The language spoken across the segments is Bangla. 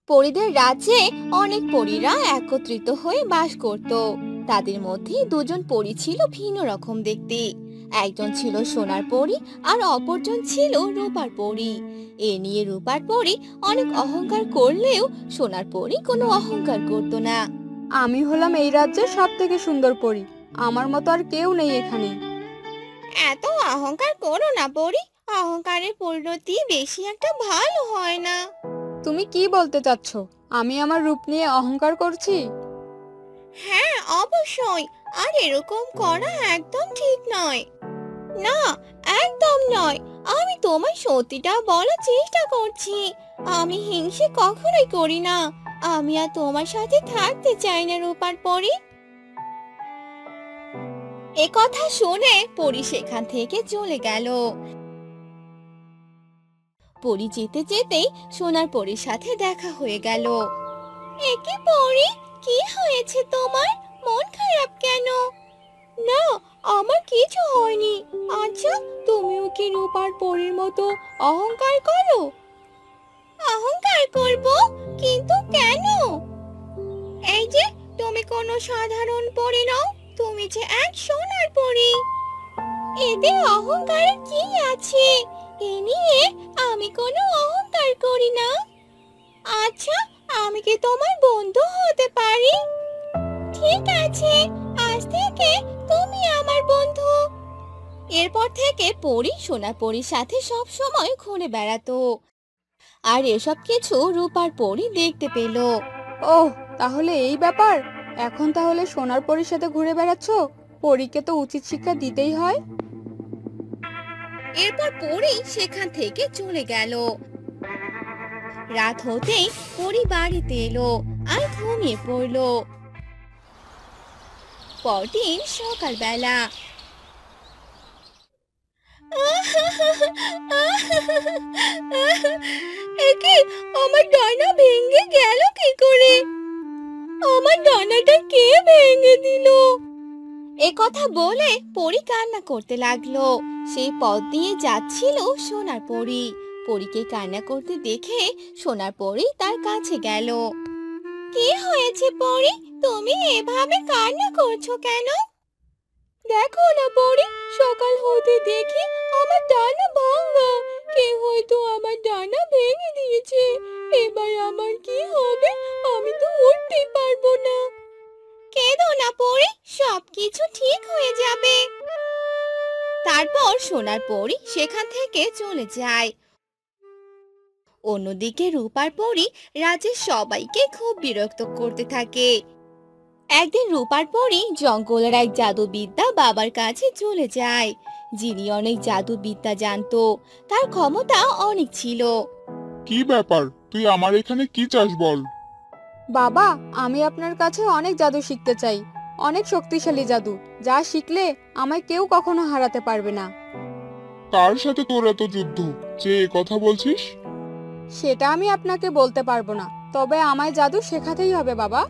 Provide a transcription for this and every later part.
পরীদের রাজ্যে অনেক পরীরা একত্রিত হয়ে বাস করত। তাদের মধ্যে দুজন পরী ছিল ভিন্ন রকম দেখতে। একজন ছিল সোনার পরী আর অপরজন ছিল রূপার পরী। এ নিয়ে রূপার পরী অনেক অহংকার করলেও সোনার পরী কোনো অহংকার করত না। আমি হলাম এই রাজ্যের সব থেকে সুন্দর পরী। আমার মতো আর কেউ নেই এখানে। এত অহংকার করো না পরী, অহংকারের পরিণতি বেশি একটা ভালো হয় না। তুমি কি বলতে চাচ্ছ? আমি আমার রূপ নিয়ে অহংকার করছি? হ্যাঁ, অবশ্যই। আর এরকম করা একদম ঠিক নয়। না, একদম নয়। আমি তোমায় সত্যিটা বলার চেষ্টা করছি। আমি হিংসে কখনোই করি না। আমি আর তোমার সাথে থাকতে চাই না রূপার পরি। এ কথা শুনে পরি সেখান থেকে চলে গেল। পরি যেতে যেতেই সোনার পরীর সাথে দেখা হয়ে গেল। একে পরি, কি হয়েছে তোমার? মন খারাপ কেন? না, আমার কিছু হয়নি। আচ্ছা, তুমিও কি রূপার পরীর মতো অহংকার করো? অহংকার করব? কিন্তু কেন? এই যে, তুমি কোনো সাধারণ পরী নও, তুমি যে এক সোনার পরী। এতে অহংকারের কি আছে? এ নিয়ে আমি কোনো অহংকার করি না। আচ্ছা, আমি কি তোমার বন্ধু হতে পারি? ঠিক আছে, আজ থেকে তুমি আমার বন্ধু। এরপর থেকে পরী সোনার পরীর সাথে সব সময় ঘুরে বেড়াতো। আর এসব কিছু রূপার পরী দেখতে পেল। ওহ, তাহলে এই ব্যাপার। এখন তাহলে সোনার পরীর সাথে ঘুরে বেড়াচ্ছ? পরীকে তো উচিত শিক্ষা দিতেই হয়। এরপর পরী সেখান থেকে চলে গেল। রাত হতেই পরী বাড়িতে এলো আর ঘুমিয়ে পড়ল। পরদিন সকালবেলা একে, আমার ডানা ভেঙে গেল কি করে? আমার ডানাটা কে ভেঙে দিল? এ কথা বলে পরী কান্না করতে লাগলো। সেই পথ দিয়ে যাচ্ছিল সোনার পরী। পরীকে কান্না করতে দেখে সোনার পরী তার কাছে গেল। কি হয়েছে পরী? তুমি এভাবে কান্না করছো কেন? দেখো না পরী, সকাল হতে দেখি আমার ডানা ভাঙা। কে হয়তো আমার ডানা ভেঙে দিয়েছে। এবার আমার কি হবে? আমি তো উঠতেই পারবো না। কেঁদো না পরী, সবকিছু ঠিক হয়ে যাবে। তারপর সোনার পরী সেখান থেকে চলে যায়। অন্যদিকে রূপার পরী রাজ্যের সবাইকে খুব বিরক্ত করতে থাকে। একদিন রূপার পরী জঙ্গলের এক জাদুবিদ্যা বাবার কাছে চলে যায়, যিনি অনেক জাদুবিদ্যা জানতো। তার ক্ষমতা অনেক ছিল। কি ব্যাপার? তুই আমার এখানে কি চাস বল? বাবা, আমি আপনার কাছে অনেক জাদু শিখতে চাই। অনেক শক্তিশালী জাদু, যা শিখলে আমায় কেউ কখনো হারাতে পারবে না। কার সাথে তোর এত যুদ্ধ যে এ কথা বলছিস? সেটা আমি আপনাকে বলতে পারবো না, তবে আমায় জাদু শেখাতেই হবে বাবা।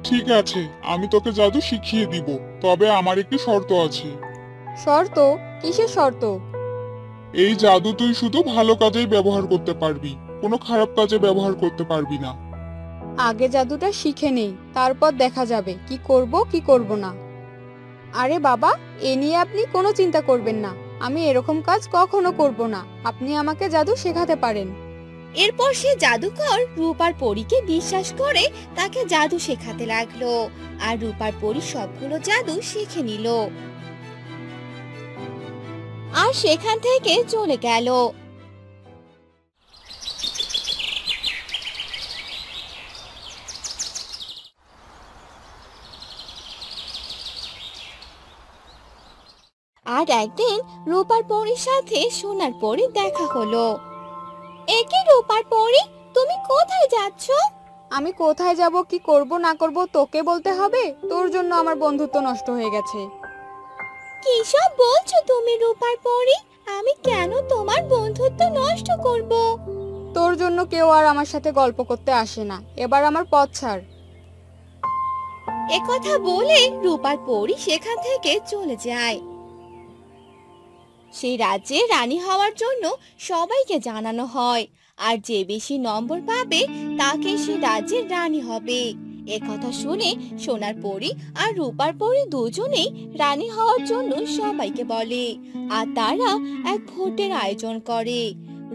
ঠিক আছে, আমি তোকে জাদু শিখিয়ে দিব, তবে আমার একটি শর্ত আছে। শর্ত? কিসের শর্ত? এই জাদু তুই শুধু ভালো কাজেই ব্যবহার করতে পারবি, কোনো খারাপ কাজে ব্যবহার করতে পারবি না। আগে জাদুটা শিখে নেই, তারপর দেখা যাবে কি করব কি করব না। আরে বাবা, এ নিয়ে আপনি কোনো চিন্তা করবেন না। আমি এরকম কাজ কখনো করব না। আপনি আমাকে জাদু শেখাতে পারেন। এরপর সে জাদুকর রূপার পরীকে বিশ্বাস করে তাকে জাদু শেখাতে লাগলো। আর রূপার পরী সবগুলো জাদু শিখে নিল আর সেখান থেকে চলে গেল। আর একদিন রূপার পরীর সাথে সোনার পরীর দেখা হলো। একে রূপার পরী, তুমি কোথায় যাচ্ছ? আমি কোথায় যাব, কি করব না করব তোকে বলতে হবে? তোর জন্য আমার বন্ধুত্ব নষ্ট হয়ে গেছে। কি সব বলছো তুমি রূপার পরী? আমি কেন তোমার বন্ধুত্ব নষ্ট করব? তোর জন্য কেউ আর আমার সাথে গল্প করতে আসে না। এবার আমার পথ ছাড়। এ কথা বলে রূপার পরী সেখান থেকে চলে যায়। সেই রাজ্যে রানী হওয়ার জন্য সবাইকে জানানো হয়। আর যে বেশি নম্বর পাবে তাকে সে রাজ্যের রানী হবে। একথা শুনে সোনার পরী আর রূপার পরী দুজনেই রানী হওয়ার জন্য সবাইকে বলে, আর তারা এক ভোটের আয়োজন করে।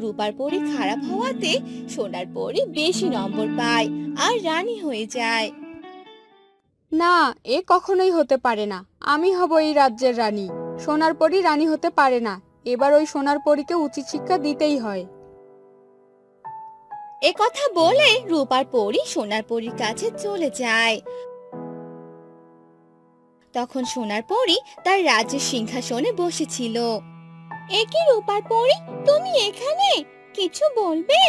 রূপার পরী খারাপ হওয়াতে সোনার পরী বেশি নম্বর পায় আর রানী হয়ে যায়। না, এ কখনোই হতে পারে না। আমি হব এই রাজ্যের রানী। সোনার পরী রানী হতে পারে না। এবার ওই সোনার পরীকে উচিত শিক্ষা দিতেই হয়। একথা বলে রূপার পরী সোনার পরীর কাছে চলে যায়। তখন সোনার পরী তার রাজ্যের সিংহাসনে বসেছিল। একি রূপার পরী, তুমি এখানে? কিছু বলবে?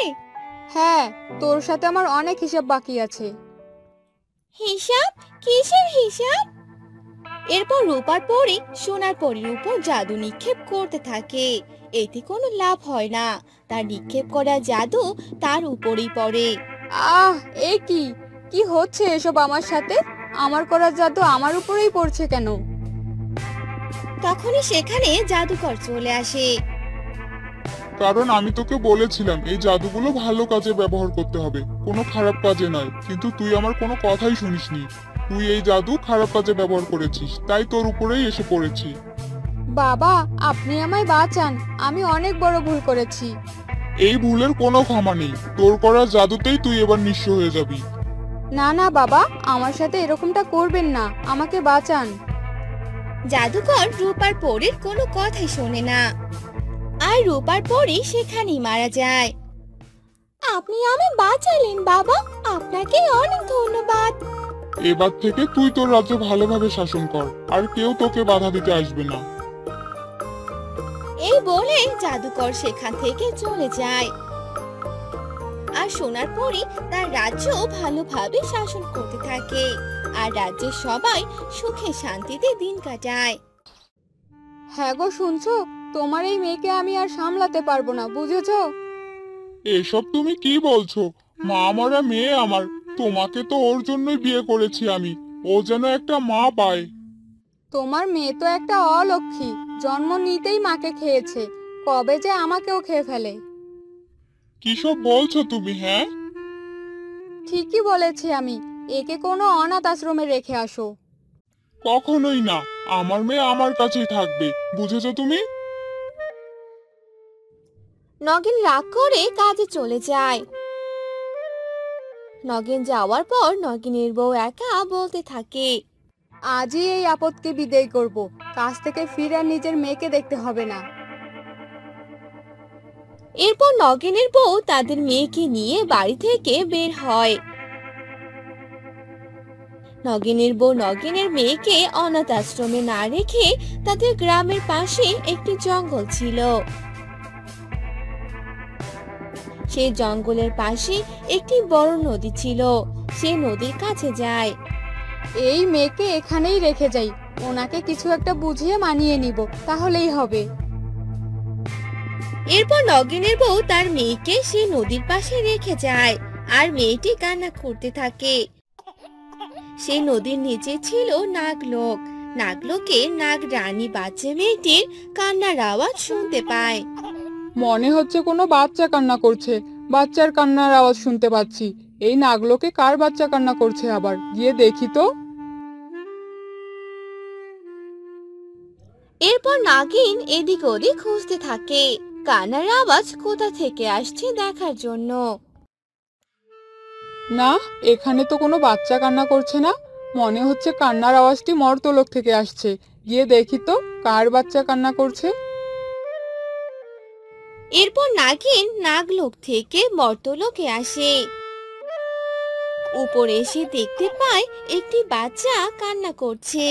হ্যাঁ, তোর সাথে আমার অনেক হিসাব বাকি আছে। হিসাব? কিসের হিসাব? এরপর রূপার পরী সোনার পরীর উপর জাদু নিক্ষেপ করতে থাকে। এতে কোনো লাভ হয় না, তার নিক্ষেপ করা জাদু তার উপরেই পড়ে। আহ, এ কি কি হচ্ছে এসব আমার সাথে? আমার করা জাদু আমার উপরেই পড়ছে কেন? তখনই সেখানে জাদুকর চলে আসে। কারণ আমি তোকে বলেছিলাম এই জাদুগুলো ভালো কাজে ব্যবহার করতে হবে, কোনো খারাপ কাজে নয়। কিন্তু তুই আমার কোনো কথাই শুনিসনি। তুই এই জাদু খারাপ কাজে ব্যবহার করেছিস, তাই তোর উপরেই এসে পড়েছি। বাবা, আপনি আমায় বাঁচান। আমি অনেক বড় ভুল করেছি। এই ভুলের কোনো ক্ষমা নেই। তোর করা জাদুতেই তুই এবার নিঃস্ব হয়ে যাবি। না না বাবা, আমার সাথে এরকমটা করবেন না। আমাকে বাঁচান। জাদুকর রূপার পরীর কোনো কথাই শোনে না, আর রূপার পরী সেখানেই মারা যায়। আপনি আমায় বাঁচালেন বাবা, আপনাকে অনেক ধন্যবাদ। এবার থেকে তুই তোর রাজ্য ভালোভাবে শাসন কর, আর কেউ তোকে বাধা দিতে আসবে না। এই বলে জাদুকর সেখান থেকে চলে যায়। আর সোনার পরী তার রাজ্য ভালোভাবে শাসন করতে থাকে, আর রাজ্যের সবাই সুখে শান্তিতে দিন কাটায়। হ্যাঁ গো, শুনছো? তোমার এই মেয়েকে আমি আর সামলাতে পারবো না, বুঝেছো? এসব তুমি কি বলছো? মা মরা মেয়ে আমার, তোমাকে তো ওর জন্যই বিয়ে করেছি আমি। ও যেন একটা মা পায়। তোমার মেয়ে তো একটা অলক্ষী। জন্ম নিতেই মাকে খেয়েছে, কবে যে আমাকেও খেয়ে ফেলে। কিসব বলছো তুমি? হ্যাঁ, ঠিকই বলেছি আমি। একে কোনো অনাথ আশ্রমে রেখে আসো। কখনোই না। আমার মেয়ে আমার কাছেই থাকবে, বুঝেছো তুমি? নগেন রাগ করে কাজে চলে যায়। নগেন যাওয়ার পর নগিনের বউ একা বলতে থাকে, আজই এই আপদকে বিদায় করব। কাজ থেকে ফিরে আর নিজের মেয়েকে দেখতে হবে না। এরপর নগেনের বউ তাদের মেয়েকে নিয়ে বাড়ি থেকে বের হয়। নগেনের বউ নগেনের মেয়েকে অনাথ আশ্রমে না রেখে তাদের গ্রামের পাশে একটি জঙ্গল ছিল, সেই জঙ্গলের পাশে একটি বড় নদী ছিল। সে নদীর কাছে যায়। এই মেয়েকে এখানেই রেখে যাই। ওনাকে কিছু একটা বুঝিয়ে মানিয়ে নিব, তাহলেই হবে। এরপর নগেনের বউ তার মেয়েকে সেই নদীর পাশে রেখে যায়, আর মেয়েটি কান্না করতে থাকে। সেই নদীর নিচে ছিল নাগলোক। নাগলোকে নাগ রানী বাচ্চা মেয়েটির কান্নার আওয়াজ শুনতে পায়। মনে হচ্ছে কোনো বাচ্চা কান্না করছে। বাচ্চার কান্নার আওয়াজ শুনতে পাচ্ছি। এই নাগলোকে কার বাচ্চা কান্না করছে আবার? গিয়ে দেখি তো। এরপর নাগিন এদিক ওদিক খুঁজতে থাকে কান্নার আওয়াজ কোথা থেকে আসছে দেখার জন্য। না, এখানে তো কোনো বাচ্চা কান্না করছে না। মনে হচ্ছে কান্নার আওয়াজটি মর্তলোক থেকে আসছে। গিয়ে দেখি তো কার বাচ্চা কান্না করছে। এরপর নাগিন নাগলোক থেকে মর্তলোকে আসে। উপরে এসে দেখতে পায় একটি বাচ্চা কান্না করছে।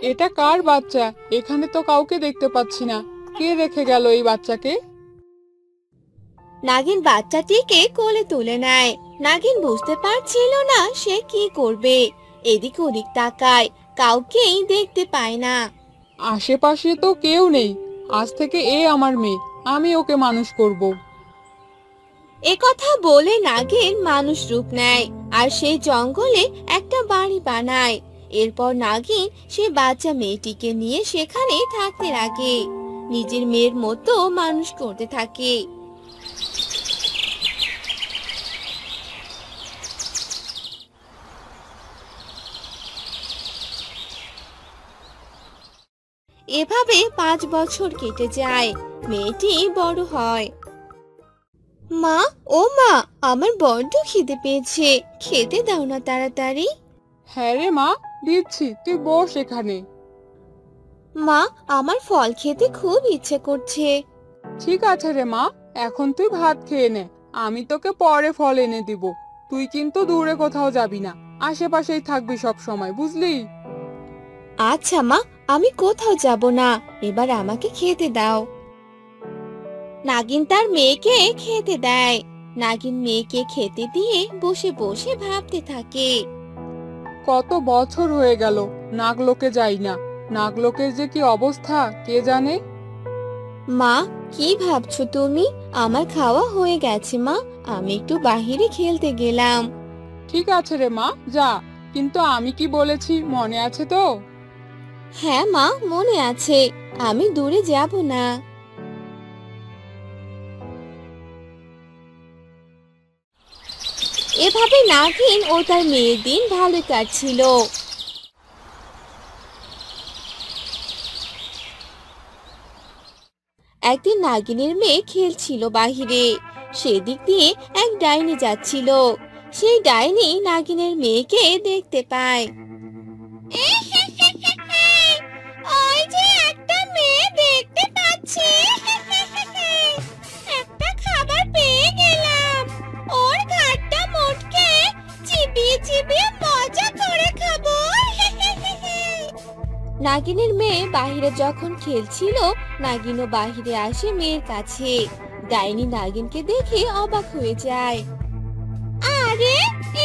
এটা কার বাচ্চা? এখানে তো কাউকে দেখতে পাচ্ছি না। কে রেখে গেল এই বাচ্চাকে? নাগিন বাচ্চাটিকে কোলে তুলে নেয়। নাগিন বুঝতে পারছিল না সে কি করবে। এদিক ওদিক তাকায়, কাউকেই দেখতে পায় না। আশেপাশে তো কেউ নেই। আজ থেকে এ আমার মেয়ে, আমি ওকে মানুষ করব। একথা বলে নাগিন মানুষ রূপ নেয়, আর সেই জঙ্গলে একটা বাড়ি বানায়। এরপর নাগিন সে বাচ্চা মেয়েটিকে নিয়ে সেখানে থাকতে লাগে, নিজের মেয়ের মতো মানুষ করতে থাকে। এভাবে 5 বছর কেটে যায়। মেয়েটি বড় হয়। মা, ও মা, আমার বড্ড খিদে পেয়েছে, খেতে দাও না তাড়াতাড়ি। হ্যাঁ রে মা, দিচ্ছি, তুই বস এখানে। মা, আমার ফল খেতে খুব ইচ্ছে করছে। ঠিক আছে রে মা, এখন তুই ভাত খেয়ে নে, আমি তোকে পরে ফল এনে দিব। তুই কিন্তু দূরে কোথাও যাবি না, আশেপাশেই থাকবি সব সময়, বুঝলি? আচ্ছা মা, আমি কোথাও যাব না, এবার আমাকে খেতে দাও। নাগিন তার মেয়েকে খেতে দেয়। নাগিন মেয়েকে খেতে দিয়ে বসে বসে ভাবতে থাকে। কত বছর হয়ে গেল নাগলোকে যাই না, নাগলোকের যে কি অবস্থা কে জানে। মা, কি ভাবছো তুমি? আমার খাওয়া হয়ে গেছে মা, আমি একটু বাহিরে খেলতে গেলাম। ঠিক আছে রে মা, যা, কিন্তু আমি কি বলেছি মনে আছে তো? হ্যাঁ মা, মনে আছে, আমি দূরে যাব না। এভাবে নাগিন ও তার মেয়ের দিন ভালো কাটছিল। একদিন নাগিনের মেয়ে খেলছিল বাহিরে। সেদিক দিয়ে এক ডাইনি যাচ্ছিল। সেই ডাইনি নাগিনের মেয়েকে দেখতে পায়। ওই যে একটা মেয়ে দেখতে পাচ্ছি, একটা খাবার পেয়ে গেলাম। ওর ঘাটটা মোটকে চিবিয়ে চিবিয়ে মজা করে খাবো। নাগিনের মেয়ে বাহিরে যখন খেলছিল, নাগিনও বাহিরে আসে মেয়ের কাছে। ডাইনি নাগিনকে দেখে অবাক হয়ে যায়। আরে,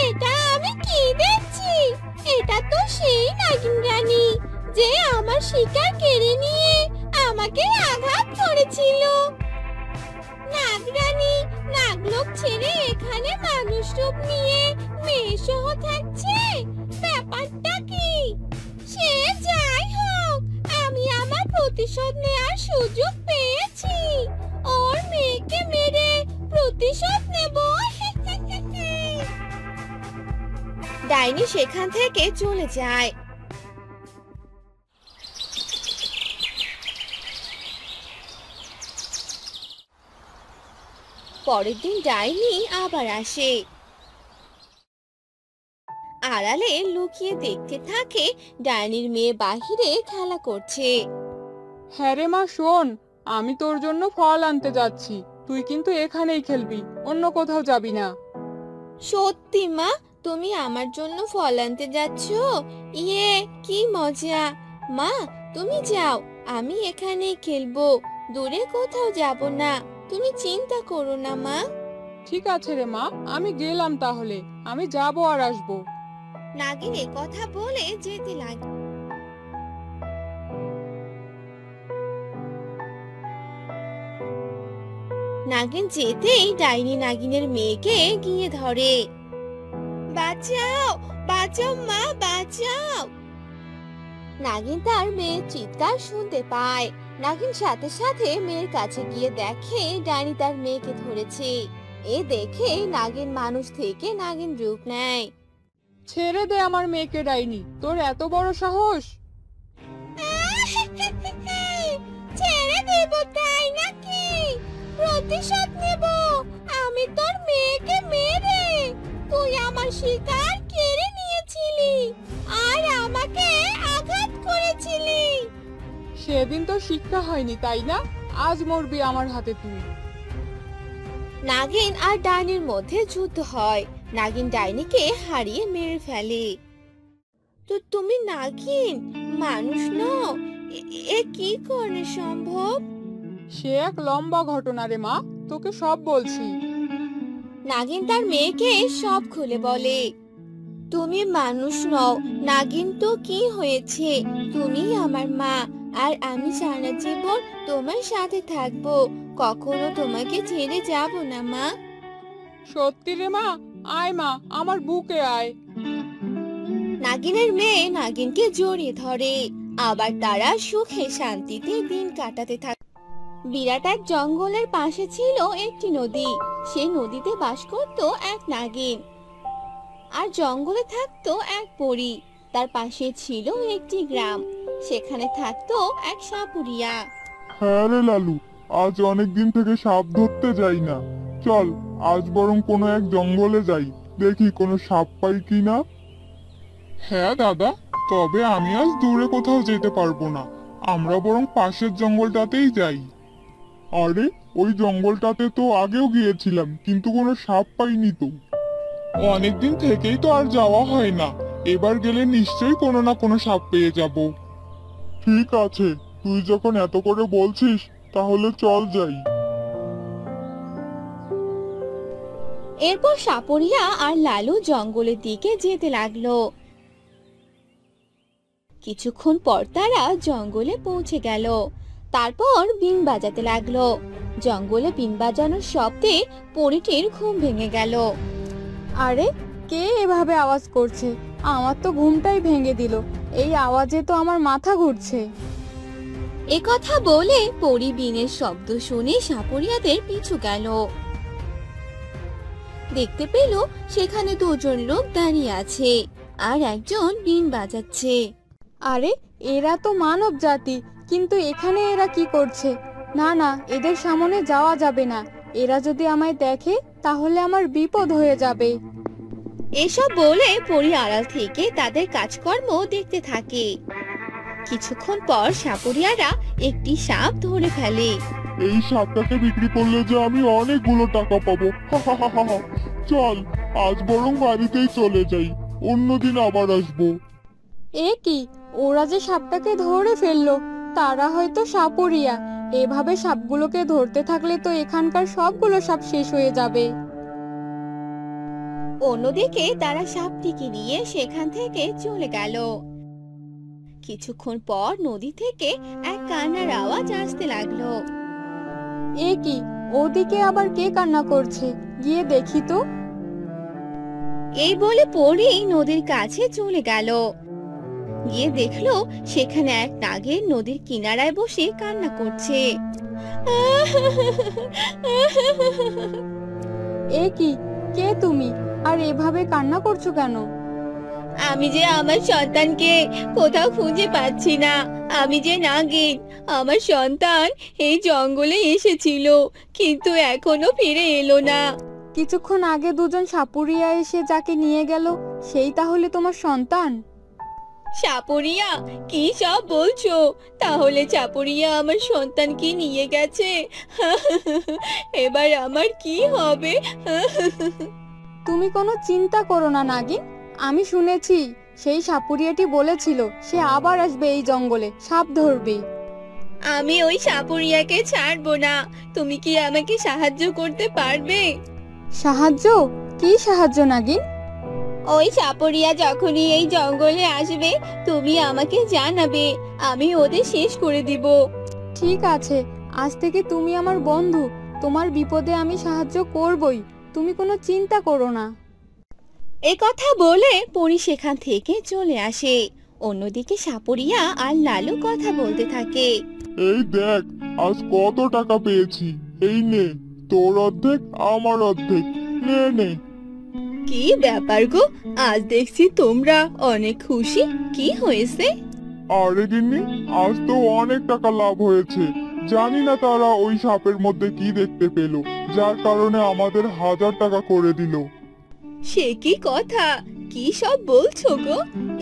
এটা আমি কি দেখছি? এটা তো সেই নাগিন রানী, যে আমার শিকার কেড়ে নিয়ে আমাকে আঘাত করেছিল। নাগরানী নাগলোক ছেড়ে এখানে মানুষ রূপ নিয়ে মেয়ে সহ থাকছে, ব্যাপারটা কি? সে যাই হোক, আমি আমার প্রতিশোধ নেওয়ার সুযোগ পেয়েছি। ওর মেয়েকে মেরে প্রতিশোধ নেব। ডাইনি সেখান থেকে চলে যায়। পরের দিন ডাইনি আবার আসে। আড়ালে লুকিয়ে দেখতে থাকে ডাইনির মেয়ে বাহিরে খেলা করছে। হ্যাঁ রে মা, শোন, আমি তোর জন্য ফল আনতে যাচ্ছি, তুই কিন্তু এখানেই খেলবি, অন্য কোথাও যাবি না। সত্যি মা, তুমি আমার জন্য ফল আনতে যাচ্ছ? ইয়ে, কি মজা! মা, তুমি যাও, আমি এখানেই খেলবো, দূরে কোথাও যাব না। তুমি চিন্তা করো না মা। ঠিক আছে রে মা, আমি গেলাম তাহলে, আমি যাবো আর আসবো। নাগিন এ কথা বলে যেতে লাগে। নাগিন যেতেই ডাইনি নাগিনের মেয়েকে গিয়ে ধরে। বাঁচাও, বাঁচাও মা, বাঁচাও! নাগিন তার মেয়ের চিৎকার শুনতে পায়। নাগিন সাথে সাথে মেয়ের কাছে গিয়ে দেখে ডাইনি তার মেয়েকে ধরেছে। এ দেখে নাগিন মানুষ থেকে নাগিন রূপ নেয়। ছেড়ে দে আমার মেয়েকে ডাইনি, তোর এত বড় সাহস! ছেড়ে দেব তাই নাকি? প্রতিশোধ নেব আমি তোর মেয়েকে মেরে। তুই আমার শিকার কেড়ে নিয়েছিলি আর আমাকে আঘাত করেছিলি। সেদিন তো শিক্ষা হয়নি তাই না? আজ মরবি আমার হাতে তুই। নাগিন আর ডাইনির মধ্যে যুদ্ধ হয়। নাগিন ডাইনিকে হারিয়ে মেরে ফেলে। তো তুমি নাগিন, মানুষ নও? এ কি করে সম্ভব? সে এক লম্বা ঘটনা রে মা, তোকে সব বলছি। নাগিন তার মেয়েকে সব খুলে বলে। তুমি মানুষ নও নাগিন, তো কি হয়েছে? তুমি আমার মা, আর আমি সারা জীবন তোমার সাথে থাকবো, কখনো তোমাকে ছেড়ে যাব না মা। সত্যি রে মা, আয় মা, আমার বুকে আয়। নাগিনের মেয়ে নাগিনকে জড়িয়ে ধরে। আবার তারা সুখে শান্তিতে দিন কাটাতে থাকে। বিরাট এক জঙ্গলের পাশে ছিল একটি নদী। সেই নদীতে বাস করত এক নাগিন। আর জঙ্গলে থাকতো এক পরী। তার পাশে ছিল একটি গ্রাম। সেখানে থাকতো এক সাপুরিয়া। হ্যাঁ রে লালু, আজ অনেক দিন থেকে সাপ ধরতে যাই না। চল আজ বরং কোনো এক জঙ্গলে যাই, দেখি কোনো সাপ পাই কিনা। হ্যাঁ দাদা, তবে আমি আজ দূরে কোথাও যেতে পারবো না। আমরা বরং পাশের জঙ্গলটাতেই যাই। আরে, ওই জঙ্গলটাতে তো আগেও গিয়েছিলাম, কিন্তু কোনো সাপ পাইনি তো। অনেকদিন থেকেই তো আর যাওয়া হয় না। এবার গেলে নিশ্চয়ই কোনো না কোনো সাপ পেয়ে যাব। ঠিক আছে, তুই যখন এত করে বলছিস তাহলে চল যাই। এরপর সাপুরিয়া আর লালু জঙ্গলের দিকে যেতে লাগলো। কিছুক্ষণ পর তারা জঙ্গলে পৌঁছে গেল। তারপর বিন বাজাতে লাগলো। জঙ্গলে বিন বাজানোর শব্দে পরীটির ঘুম ভেঙে গেল। আরে, কে এভাবে আওয়াজ করছে? আমার তো ঘুমটাই ভেঙে দিল। এই আওয়াজে তো আমার মাথা ঘুরছে। এ কথা বলে পরী বিনের শব্দ শুনে সাপুরিয়াদের পিছু গেল। দেখতে পেল সেখানে দুজন লোক দাঁড়িয়ে আছে আর একজন বিন বাজাচ্ছে। আরে, এরা তো মানব জাতি, কিন্তু এখানে এরা কি করছে? না না, এদের সামনে যাওয়া যাবে না। এরা যদি আমায় দেখে তাহলে আমার বিপদ হয়ে যাবে। এসব বলে পরী আড়াল থেকে তাদের কাজকর্ম দেখতে থাকে। কিছুক্ষণ পর সাপুরিয়ারা একটি সাপ ধরে ফেলে। এই সাপটাকে বিক্রি করলে যে আমি অনেকগুলো টাকা পাবো। চল আজ বরং বাড়িতেই চলে যাই, অন্যদিন আবার আসবো। এ কি, ওরা যে সাপটাকে ধরে ফেললো! তারা হয়তো সাপুরিয়া। এভাবে সাপগুলোকে ধরতে থাকলে তো এখানকার সবগুলো সাপ শেষ হয়ে যাবে। অন্যদিকে তারা সাপটিকে নিয়ে সেখান থেকে চলে গেল। কিছুক্ষণ পর নদী থেকে এক কান্নার আওয়াজ আসতে লাগলো। এ কি, ওদিকে আবার কে কান্না করছে? গিয়ে দেখি তো। এই বলে পরী নদীর কাছে চলে গেল। গিয়ে দেখলো সেখানে এক নাগের নদীর কিনারায় বসে কান্না করছে। এ কি, কে তুমি? আর এভাবে কান্না করছো কেন? আমি যে আমার সন্তানকে কোথাও খুঁজে পাচ্ছি না। আমি যে নাগিন। আমার সন্তান এই জঙ্গলে এসেছিল, কিন্তু এখনো ফিরে এলো না। কিছুক্ষণ আগে দুজন সাপুরিয়া এসে যাকে নিয়ে গেল, সেই তাহলে তোমার সন্তান? সাপুরিয়া, কি সব বলছো? তাহলে সাপুরিয়া আমার সন্তানকে নিয়ে গেছে। এবার আমার কি হবে? তুমি কোনো চিন্তা করো না নাগিন। আমি শুনেছি সেই সাপুরিয়াটি বলেছিল সে আবার আসবে এই জঙ্গলে সাপ ধরবে। আমি ওই সাপুরিয়াকে ছাড়বো না। তুমি কি আমাকে সাহায্য করতে পারবে? সাহায্য? কি সাহায্য নাগিন? ওই সাপুরিয়া যখনই এই জঙ্গলে আসবে তুমি আমাকে জানাবে। আমি ওদের শেষ করে দিব। ঠিক আছে, আজ থেকে তুমি আমার বন্ধু। তোমার বিপদে আমি সাহায্য করবই, তুমি কোনো চিন্তা করো না। এ কথা বলে পরী সেখান থেকে চলে আসে। অন্যদিকে সাপুরিয়া আর লালু কথা বলতে থাকে। এই দেখ, আজ কত টাকা পেয়েছি। এই নে, তোর অর্ধেক আমার অর্ধেক, নে নে। কি ব্যাপার গো, আজ দেখছি তোমরা অনেক খুশি। কি হয়েছে? আরে গিন্নি, আজ তো অনেক টাকা লাভ হয়েছে। জানি না তারা ওই সাপের মধ্যে কি দেখতে পেল, যার কারণে আমাদের 1000 টাকা করে দিল। সে কি কথা? কি সব বলছো গো?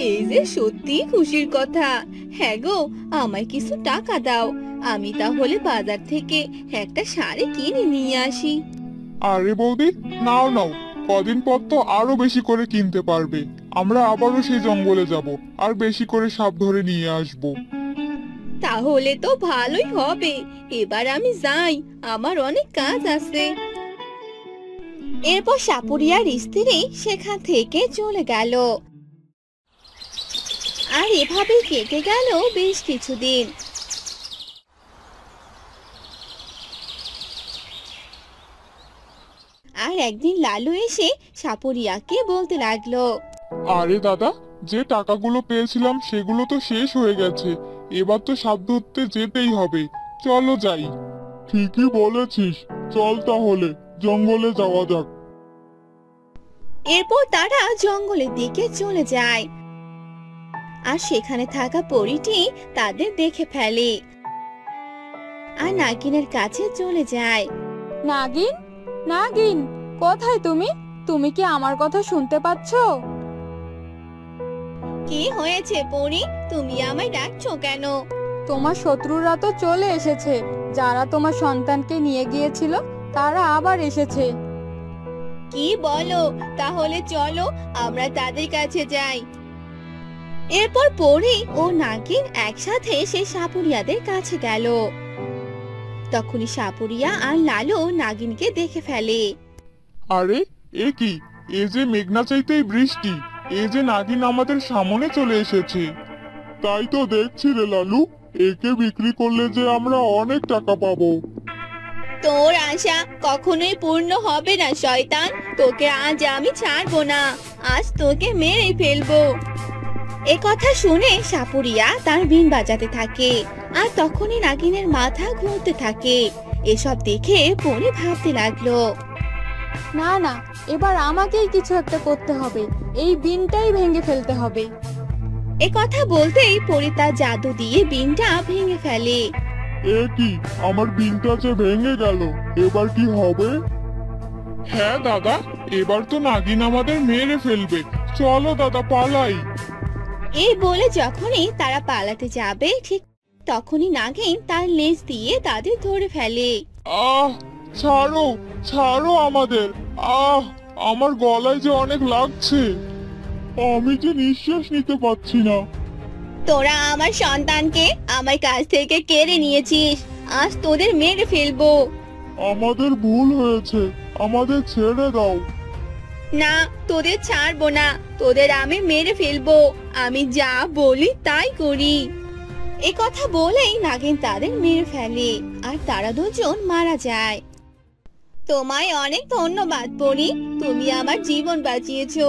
এই যে সত্যি খুশির কথা। হ্যাঁ গো, আমায় কিছু টাকা দাও। আমি তাহলে বাজার থেকে একটা শাড়ি কিনে নিয়ে আসি। আরে বৌদি, নাও নাও, কদিন পর তো আরো বেশি করে কিনতে পারবে। আমরা আবারও সেই জঙ্গলে যাব, আর বেশি করে সাপ ধরে নিয়ে আসব। তাহলে তো ভালোই হবে। এবার আমি যাই, আমার অনেক কাজ আছে। এরপর সাপুরিয়ার স্ত্রী সেখান থেকে চলে গেল। আর এভাবে কেটে গেল বেশ কিছুদিন। আর একদিন লালু এসে সাপুরিয়াকে বলতে লাগলো। আরে দাদা, যে টাকাগুলো পেয়েছিলাম সেগুলো তো শেষ হয়ে গেছে। এবার তো সাপ ধরতে যেতেই হবে, চলো যাই। ঠিকই বলেছিস, চল তাহলে জঙ্গলে যাওয়া যাক। এরপর তারা জঙ্গলের দিকে চলে যায়। আর সেখানে থাকা পরীটি তাদের দেখে ফেলে আর নাগিনের কাছে চলে যায়। নাগিন, নাগিন, কোথায় তুমি? তুমি কি আমার কথা শুনতে পাচ্ছো? কি হয়েছে পরী, তুমি আমায় ডাকছো কেন? তোমার শত্রুরা তো চলে এসেছে। যারা তোমার সন্তানকে নিয়ে গিয়েছিল তারা আবার এসেছে। কি বলো? তাহলে চলো আমরা তাদের কাছে যাই। এরপর পরী ও নাগিন একসাথে সেই সাপুরিয়াদের কাছে গেল। তখনই সাপুরিয়া আর লালু নাগিনকে দেখে ফেলে। আরে এ কি, এ যে মেঘনা চাইতেই বৃষ্টি, এ যে নাগিন আমাদের সামনে চলে এসেছে। তাই তো দেখছি রে লালু, একে বিক্রি করলে যে আমরা অনেক টাকা পাবো। তোর আশা কখনোই পূর্ণ হবে না শয়তান। তোকে আজ আমি ছাড়বো না, আজ তোকে মেরে ফেলবো। এ কথা শুনে সাপুরিয়া তার বিন বাজাতে থাকে আর তখনই নাগিনের মাথা ঘুরতে থাকে। এসব দেখে পরী ভাবতে লাগলো, না না, এবার আমাকেই কিছু একটা করতে হবে। এই বিনটাই ভেঙে ফেলতে হবে। এ কথা বলতেই পরী তার জাদু দিয়ে বিনটা ভেঙে ফেলে। এ কি, আমার বিনটা যে ভেঙে গেল, এবার কি হবে? হ্যাঁ দাদা, এবার তো নাগিন আমাদের মেরে ফেলবে। চলো দাদা পালাই। এই বলে যখনই তারা পালাতে যাবে ঠিক তখনই নাগিন তার লেজ দিয়ে তাদের ধরে ফেলে। আহ, ছাড়ো, ছাড়ো আমাদের। আহ, আমার গলায় যে অনেক লাগছে, আমি যে নিঃশ্বাস নিতে পারছি না। তোরা আমার সন্তানকে আমার কাছ থেকে কেড়ে নিয়েছিস, আজ তোদের মেরে ফেলবো। আমাদের ভুল হয়েছে, আমাদের ছেড়ে দাও। না, তোদের ছাড়বো না, তোদের আমি মেরে ফেলবো। আমি যা বলি তাই করি। এ কথা বলেই নাগিন তাদের মেরে ফেলে আর তারা দুজন মারা যায়। তোমায় অনেক ধন্যবাদ পরী, তুমি আমার জীবন বাঁচিয়েছো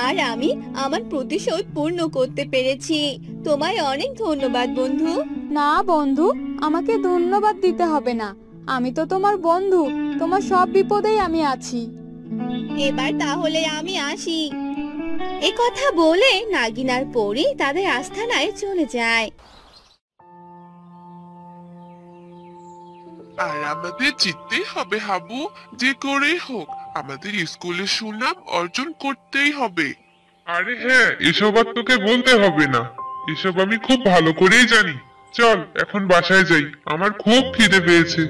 আর আমি আমার প্রতিশোধ পূর্ণ করতে পেরেছি। তোমায় অনেক ধন্যবাদ বন্ধু। না বন্ধু, আমাকে ধন্যবাদ দিতে হবে না। আমি তো তোমার বন্ধু, তোমার সব বিপদেই আমি আছি। এবার তাহলে আমি আসি। এ কথা বলে নাগিন আর পরী তাদের আস্তানায় চলে যায়। আর আমাদের জিততেই হবে হাবু, যে করেই হোক আমাদের স্কুলের সুনাম অর্জন করতেই হবে। আরে হ্যাঁ, এসব আর তোকে বলতে হবে না, এসব আমি খুব ভালো করেই জানি। চল এখন বাসায় যাই, আমার খুব খিদে পেয়েছে।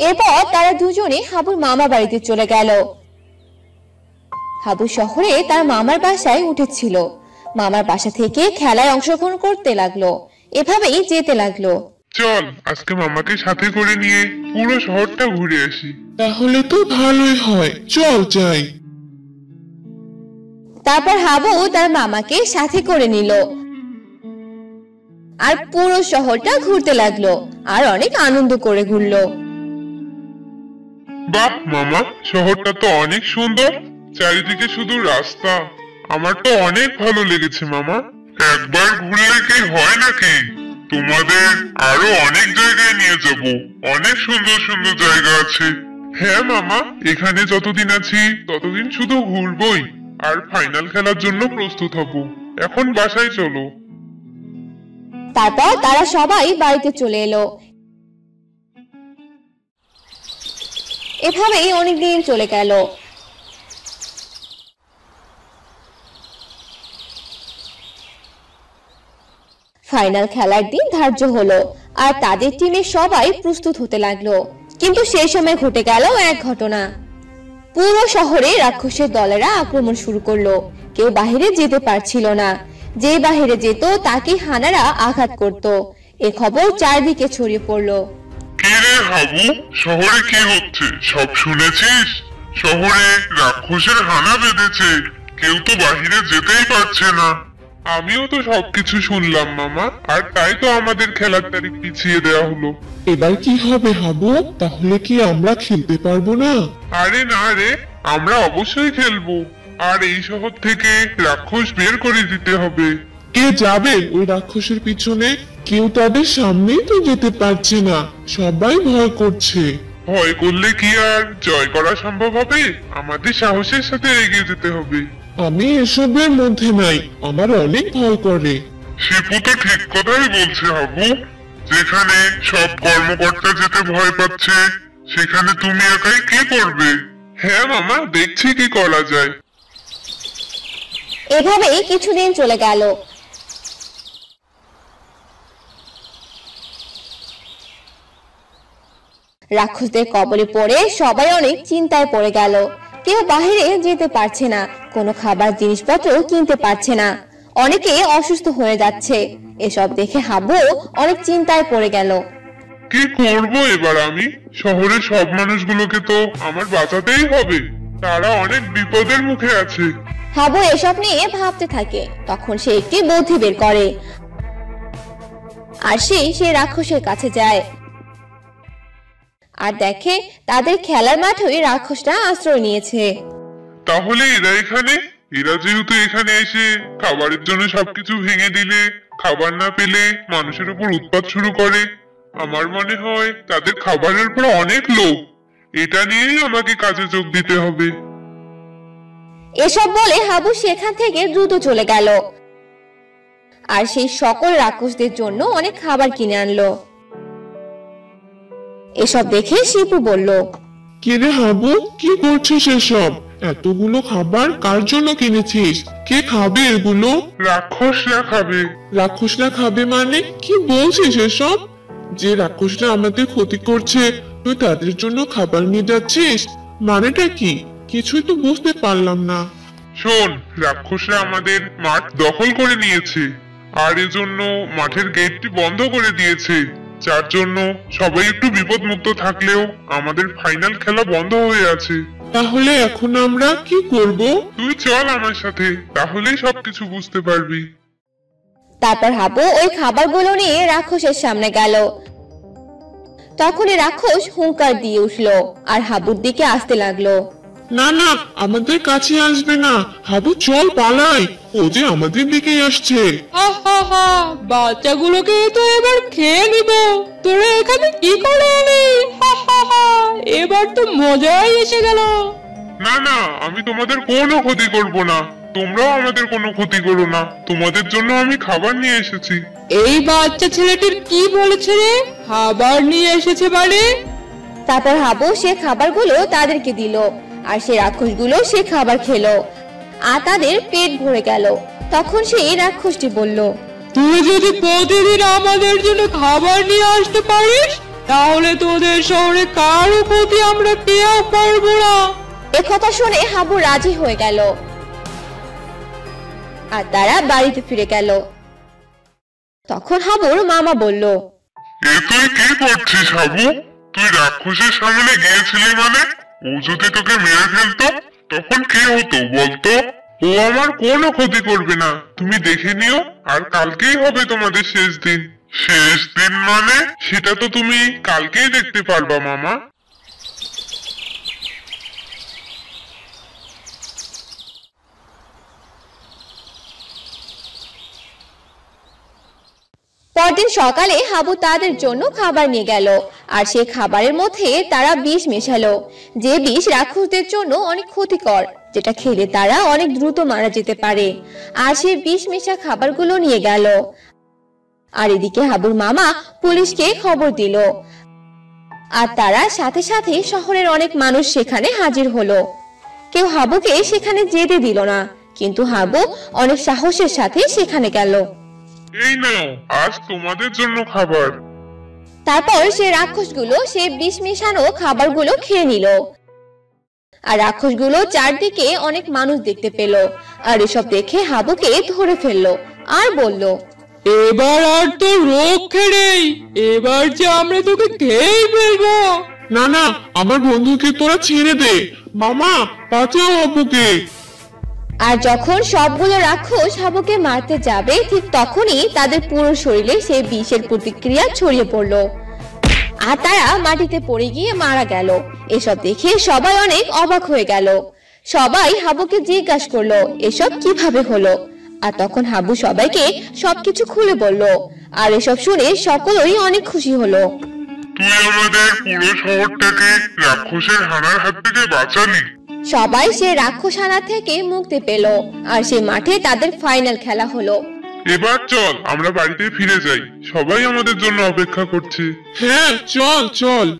এরপর তারা দুজনে হাবুর মামা বাড়িতে চলে গেল। হাবু শহরে তার মামার বাসায় উঠেছিল। মামার বাসা থেকে খেলায় অংশগ্রহণ করতে লাগলো। এভাবেই যেতে লাগলো। চল আজকে মামাকে সাথে করে নিয়ে পুরো শহরটা ঘুরে আসি। তাহলে তো ভালোই হয়, চল যাই। তারপর হাবু তার মামাকে সাথে করে নিল আর পুরো শহরটা ঘুরতে লাগলো আর অনেক আনন্দ করে ঘুরলো। বাহ মামা, শহরটা তো অনেক সুন্দর, চারিদিকে শুধু রাস্তা। আমার তো অনেক ভালো লেগেছে মামা। একবার ঘুরলে কি হয় নাকি, তোমাদের আরো অনেক জায়গায় নিয়ে যাব, অনেক সুন্দর সুন্দর জায়গা আছে। হ্যাঁ মামা, এখানে যতদিন আছি ততদিন শুধু ঘুরবই আর ফাইনাল খেলার জন্য প্রস্তুত হব। এখন বাসায় চলো। তারপর তারা সবাই বাড়িতে চলে এলো। এভাবেই অনেকদিন চলে গেল। ফাইনাল খেলার দিন ধার্য হলো আর তাদের টিমের সবাই প্রস্তুত হতে লাগলো। কিন্তু সেই সময় ঘটে গেল এক ঘটনা। পুরো শহরে রাক্ষসের দলেরা আক্রমণ শুরু করলো। কেউ বাহিরে যেতে পারছিল না, যে বাহিরে যেত তাকে হানারা আঘাত করত। এ খবর চারদিকে ছড়িয়ে পড়লো। কি রে হাবু, শহরে কি হচ্ছে সব শুনেছিস? শহরে রাক্ষসের হানা বেঁধেছে, কেউ তো বাহিরে যেতেই পারছে না। আমিও তো সবকিছু শুনলাম মামা, আর তাই তো আমাদের খেলার তারিখ পিছিয়ে দেওয়া হলো। এবার কি হবে হাবু, তাহলে কি আমরা খেলতে পারবো না? আরে না রে, আমরা অবশ্যই খেলবো, আর এই শহর থেকে রাক্ষস বের করে দিতে হবে। কে যাবে ওই রাক্ষসের পিছনে? কেউ তাদের সামনেই তো যেতে পারছে না, সবাই ভয় করছে। ভয় করলে কি আর জয় করা সম্ভব হবে? আমাদের সাহসের সাথে এগিয়ে যেতে হবে। আমি এসবের মধ্যে নাই, আমার অনেক ভয় করে। শিপু তো ঠিক কথাই বলছে হাবু, যেখানে সব কর্মকর্তা যেতে ভয় পাচ্ছে সেখানে তুমি একাই কি করবে? হ্যাঁ মামা, দেখছি কি করা যায়। এভাবেই কিছুদিন চলে গেল। রাক্ষসদের কবলে পড়ে সবাই অনেক চিন্তায় পড়ে গেল। কেউ বাইরে যেতে পারছে না, কোনো খাবার জিনিসপত্র কিনতে পারছে না, অনেকে অসুস্থ হয়ে যাচ্ছে। এসব দেখে হাবু অনেক চিন্তায় পড়ে গেল। কি করব এবার আমি? শহরের সব মানুষগুলোকে তো আমার বাঁচাতেই হবে, তারা অনেক বিপদের মুখে আছে। হাবু এসব নিয়ে ভাবতে থাকে। তখন সে একটি বুদ্ধি বের করে আর সে রাক্ষসের কাছে যায় আর দেখে তাদের খেলার মাঠে রাক্ষসটা আশ্রয় নিয়েছে। তাহলে এরা এখানে, এরা যেহেতু এখানে এসে খাবারের জন্য সবকিছু ভেঙে দিলে, খাবার না পেলে মানুষের উপর উৎপাত শুরু করে, আমার মনে হয় তাদের খাবারের উপর অনেক লোভ। এটা নিয়েই আমাকে কাজে যোগ দিতে হবে। এসব বলে হাবু সেখান থেকে দ্রুত চলে গেল আর সেই সকল রাক্ষসদের জন্য অনেক খাবার কিনে আনলো। এসব দেখে শিপু বলল, কিরে হাবু, কি করছিস এসব? এতগুলো খাবার কার জন্য কিনেছিস? কে খাবে এগুলো? রাক্ষসরা খাবে। রাক্ষসরা খাবে মানে কি বলছিস এসব? যে রাক্ষসরা আমাদের ক্ষতি করছে, তুই তাদের জন্য খাবার নিয়ে যাচ্ছিস? মানেটা কি? কিছুই তো বুঝতে পারলাম না। শোন, রাক্ষসরা আমাদের মাঠ দখল করে নিয়েছে আর এজন্য মাঠের গেটটি বন্ধ করে দিয়েছে, যার জন্য সবাই একটু বিপদ মুক্ত থাকলেও আমাদের ফাইনাল খেলা বন্ধ হয়ে আছে। তাহলে এখন আমরা কি করব? তুই চল আমার সাথে, তাহলেই সবকিছু বুঝতে পারবি। তারপর হাবু ওই খাবারগুলো নিয়ে রাক্ষসের সামনে গেল। তখনই রাক্ষস হুঙ্কার দিয়ে উঠলো আর হাবুর দিকে আসতে লাগলো। না না, আমাদের কাছে আসবে না। হাবু চল পালাই, ও যে আমাদের দিকেই আসছে। আহা, বাচ্চাগুলোকে তো এবার খেয়ে নিব। তোরা এখানে কি করে এলি? এবার তো মজাই এসে গেল। না না, আমি তোমাদের কোনো ক্ষতি করব না, তোমরাও আমাদের কোনো ক্ষতি করো না, তোমাদের জন্য আমি খাবার নিয়ে এসেছি। এই বাচ্চা ছেলেটির কি বলেছে রে? খাবার নিয়ে এসেছে মানে? তারপর হাবু সে খাবারগুলো তাদেরকে দিল আর সে রাক্ষসগুলো সে খাবার খেলো আর তাদের পেট ভরে গেল। তখন সেই রাক্ষসটি বলল, তুই যদি প্রতিদিন আমাদের জন্য খাবার নিয়ে আসতে পারিস, তাহলে তোদের শহরে কারো ক্ষতি আমরা কেউ করবো না। একথা শুনে হাবু রাজি হয়ে গেল আর তারা বাড়িতে ফিরে গেল। তখন হাবুর মামা বলল, এ তুই কি করছিস হাবু? তুই রাক্ষসের সামনে গিয়েছিলি মানে? ও যদি তোকে মেরে ফেলতো তখন কি হতো বলতো? ও আমার কোনো ক্ষতি করবে না, তুমি দেখে নিও। আর কালকেই হবে তোমাদের শেষ দিন। শেষ দিন মানে? সেটা তো তুমি কালকেই দেখতে পারবা মামা। পরদিন সকালে হাবু তাদের জন্য খাবার নিয়ে গেল আর সে খাবারের মধ্যে তারা বিষ মেশালো, যে বিষ রাক্ষসদের জন্য অনেক ক্ষতিকর, যেটা খেলে তারা অনেক দ্রুত মারা যেতে পারে। আর সে বিষ মেশা খাবারগুলো নিয়ে গেল। আর এদিকে হাবুর মামা পুলিশকে খবর দিল আর তারা সাথে সাথে শহরের অনেক মানুষ সেখানে হাজির হলো। কেউ হাবুকে সেখানে যেতে দিল না, কিন্তু হাবু অনেক সাহসের সাথে সেখানে গেল। এই নাও, আজ তোমাদের জন্য খাবার। তারপর সে রাক্ষসগুলো সে বিষ মেশানো খাবারগুলো খেয়ে নিল আর রাক্ষসগুলো চারদিকে অনেক মানুষ দেখতে পেল আর এসব দেখে হাবুকে ধরে ফেললো আর বলল, এবার আর তো রক্ষে নেই, এবার যে আমরা তোকে খেয়েই ফেলবো। না না, আমার বন্ধুকে তোরা ছেড়ে দে। মামা, বাঁচাও অপুকে। আর যখন সবগুলো রাক্ষস হাবুকে মারতে যাবে ঠিক তখনই তাদের পুরো শরীরে সেই বিষের প্রতিক্রিয়া ছড়িয়ে পড়লো আর তারা মাটিতে পড়ে গিয়ে মারা গেল। এসব দেখে সবাই অনেক অবাক হয়ে গেল। সবাই হাবুকে জিজ্ঞাসা করলো এসব কিভাবে হলো। আর তখন হাবু সবাইকে সবকিছু খুলে বলল আর এসব শুনে সকলেই অনেক খুশি হলো। তুই আমাদের পুরো শহরটাকে রাক্ষসের হানার হাত থেকে বাঁচালি। সবাই সে রাক্ষসানা থেকে মুক্তি পেল আর সে মাঠে তাদের ফাইনাল খেলা হলো। এবার চল আমরা বাড়িতে ফিরে যাই, সবাই আমাদের জন্য অপেক্ষা করছে। হ্যাঁ চল চল।